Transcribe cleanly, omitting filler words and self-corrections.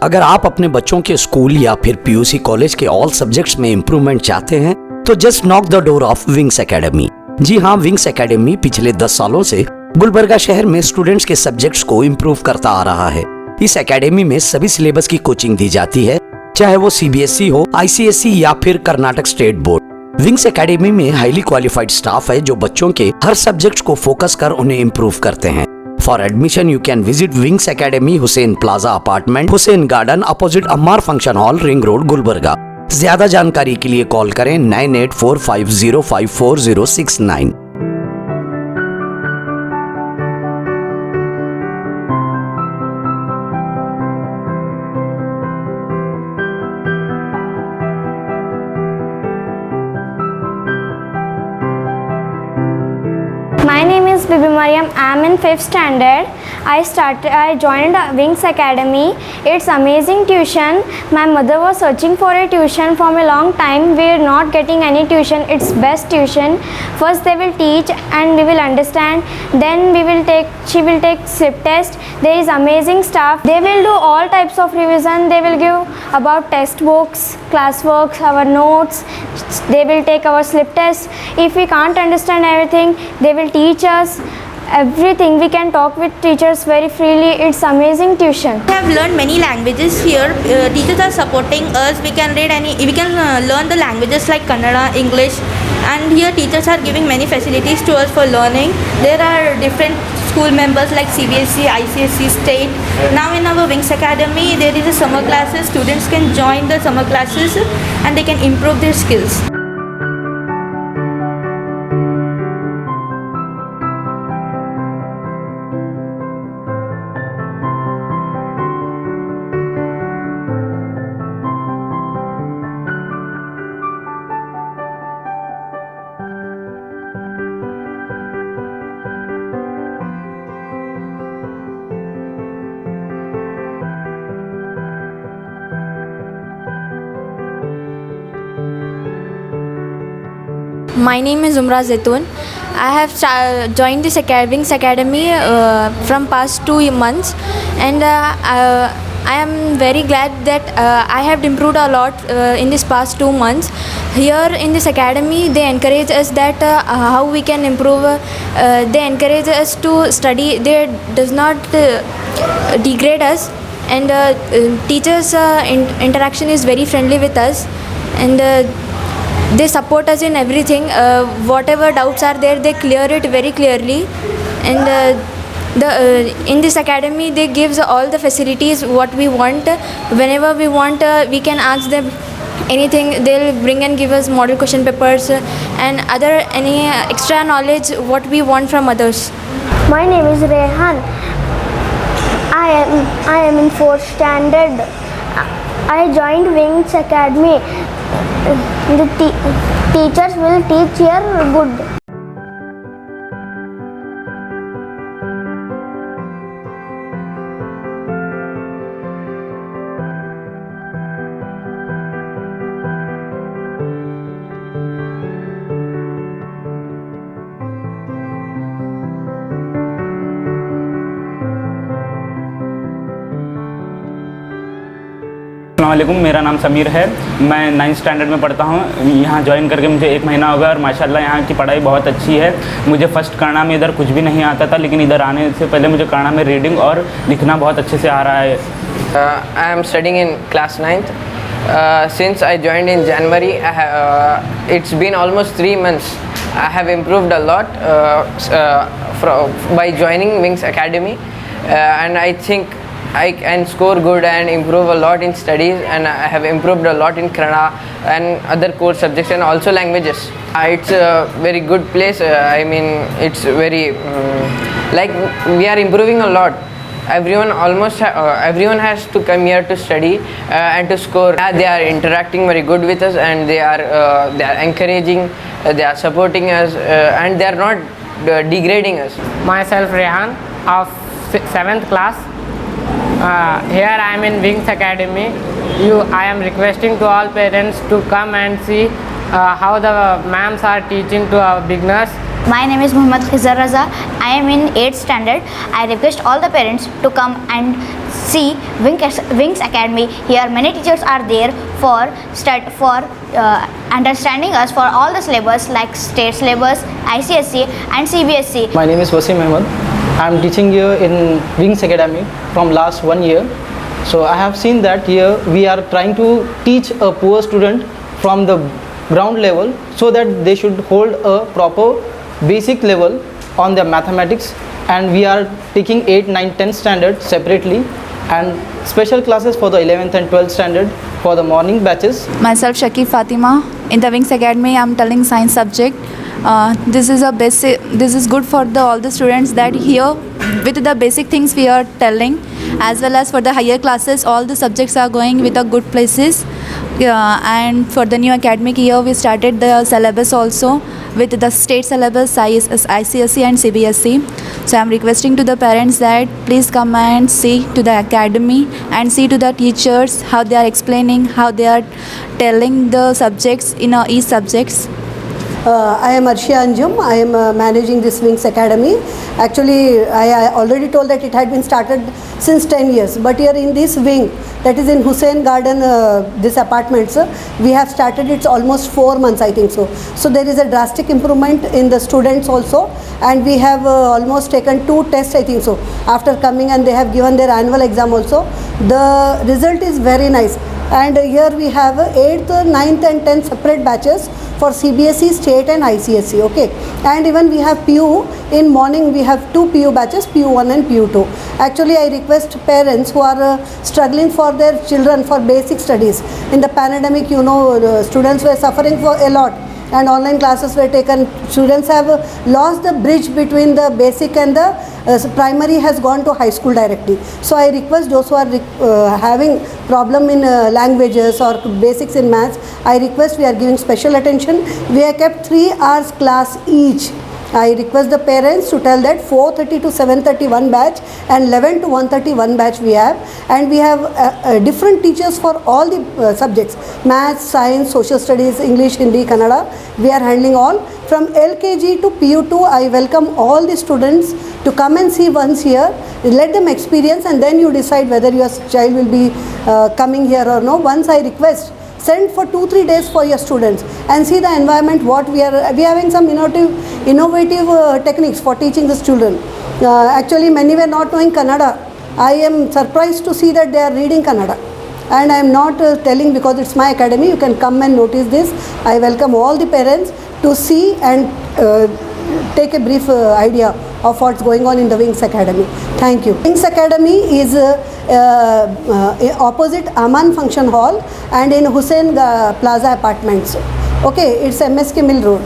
अगर आप अपने बच्चों के स्कूल या फिर पीयूसी कॉलेज के ऑल सब्जेक्ट्स में इम्प्रूवमेंट चाहते हैं तो just knock the door of Wings Academy. जी हाँ, विंग्स एकेडमी पिछले 10 सालों से गुलबर्गा शहर में स्टूडेंट्स के सब्जेक्ट्स को इम्प्रूव करता आ रहा है। इस एकेडमी में सभी सिलेबस की कोचिंग दी जाती है, चाहे वो सीबीएसई हो, आईसीएसई या फिर Karnataka state board. Wings academy में हाईली क्वालिफाइड स्टाफ है जो बच्चों के हर सब्जेक्ट को फोकस कर उन्हें इम्प्रूव करते हैं। For admission you can visit wings academy, Hussain plaza apartment, Hussain garden, opposite Ammar function hall, ring road, Gulbarga. ज्यादा जानकारी के लिए कॉल करें 9845054069। My name is Bibi Mariam. I am in 5th standard. I joined Wings Academy. It's amazing tuition. My mother was searching for a tuition from a long time. We are not getting any tuition. It's best tuition. First they will teach and we will understand. Then she will take slip test. There is amazing staff. They will do all types of revision. They will give about test books, class works, our notes. They will take our slip test. If we can't understand everything, they will teach us everything. We can talk with teachers very freely. It's amazing tuition. We have learned many languages here. Teachers are supporting us. We can learn the languages like Kannada, English, and here teachers are giving many facilities to us for learning. There are different school members like CBSE, ICSE, state. Now in our Wings Academy there is a summer classes. Students can join the summer classes and they can improve their skills. My name is Umra Zaitoon. I have joined this Wings Academy from past 2 months, and I am very glad that I have improved a lot in this past 2 months. Here in this academy, they encourage us that how we can improve. They encourage us to study. They does not degrade us, and teachers' interaction is very friendly with us, and they support us in everything. Whatever doubts are there, they clear it very clearly. And in this academy, they gives all the facilities what we want. Whenever we want, we can ask them anything. They'll bring and give us model question papers and any extra knowledge what we want from others. My name is Rehan. I am in 4th standard. I joined Wings Academy. The teachers will teach here good. अस्सलामुअलैकुम, मेरा नाम समीर है। मैं 9th standard में पढ़ता हूँ। यहाँ join करके मुझे 1 महीना हो गया और माशाल्लाह यहाँ की पढ़ाई बहुत अच्छी है। मुझे फ़र्स्ट कन्नड़ा में इधर कुछ भी नहीं आता था, लेकिन इधर आने से पहले मुझे कन्नड़ा में रीडिंग और लिखना बहुत अच्छे से आ रहा है। I am studying in class 9th. Since I joined in January, it's been almost 3 months. I have improved a lot by joining Wings Academy, and I think I can score good and improve a lot in studies, and I have improved a lot in Kannada and other core subjects and also languages. It's a very good place. I mean, it's very like we are improving a lot. Everyone has to come here to study and to score. They are interacting very good with us, and they are encouraging, they are supporting us, and they are not degrading us. Myself Rehan of 7th class. Here I am in Wings Academy. I am requesting to all parents to come and see how the ma'ams are teaching to our beginners My name is Muhammad Khizar Raza. I am in 8th standard. I request all the parents to come and see Wings Academy. Here many teachers are there for understanding us for all the syllabus like state syllabus, ICSE and CBSE. My name is Wasim Ahmed. I am teaching here in Wings Academy from last 1 year. So I have seen that here we are trying to teach a poor student from the ground level so that they should hold a proper basic level on their mathematics, and we are taking 8, 9, 10 standard separately and special classes for the 11th and 12th standard for the morning batches. Myself Shakib Fatima. In the Wings Academy I am telling science subject. This is good for all the students that here with the basic things we are telling, as well as for the higher classes all the subjects are going with a good places. And for the new academic year we started the syllabus also with the state syllabus, ICSE and CBSE. So I am requesting to the parents that please come and see to the academy and see to the teachers how they are explaining, how they are telling the subjects in each subjects. I am Arshia Anjum. I am managing this Wings Academy. Actually, I already told that it had been started since 10 years. But here in this wing, that is in Hussain Garden, this apartments, we have started it almost 4 months, I think so. So there is a drastic improvement in the students also. And we have almost taken 2 tests, I think so, after coming, and they have given their annual exam also. The result is very nice. And here we have 8th, 9th and 10th separate batches for CBSE, state and ICSE, okay. And even we have PU, in morning we have 2 PU batches, PU1 and PU2. Actually I request parents who are struggling for their children for basic studies. In the pandemic, you know, students were suffering for a lot, and online classes were taken. Students have lost the bridge between the basic and the primary has gone to high school directly. So I request those who are having problem in languages or basics in maths, I request we are giving special attention. We have kept 3 hours class each. I request the parents to tell that 4:30 to 7:30 one batch and 11 to 1:30 one batch we have, and we have different teachers for all the subjects, maths, science, social studies, English, Hindi, Kannada. We are handling all. From LKG to PU2, I welcome all the students to come and see once here. Let them experience and then you decide whether your child will be coming here or no. Once I request, send for 2-3 days for your students and see the environment. What we are having some innovative techniques for teaching the children. Actually many were not knowing Kannada. I am surprised to see that they are reading Kannada. And I am not telling because it's my academy. You can come and notice this. I welcome all the parents to see and take a brief idea of what's going on in the Wings Academy. Thank you. Wings Academy is opposite Aman Function Hall and in Hussain Plaza Apartments. Okay, it's MSK Mill Road.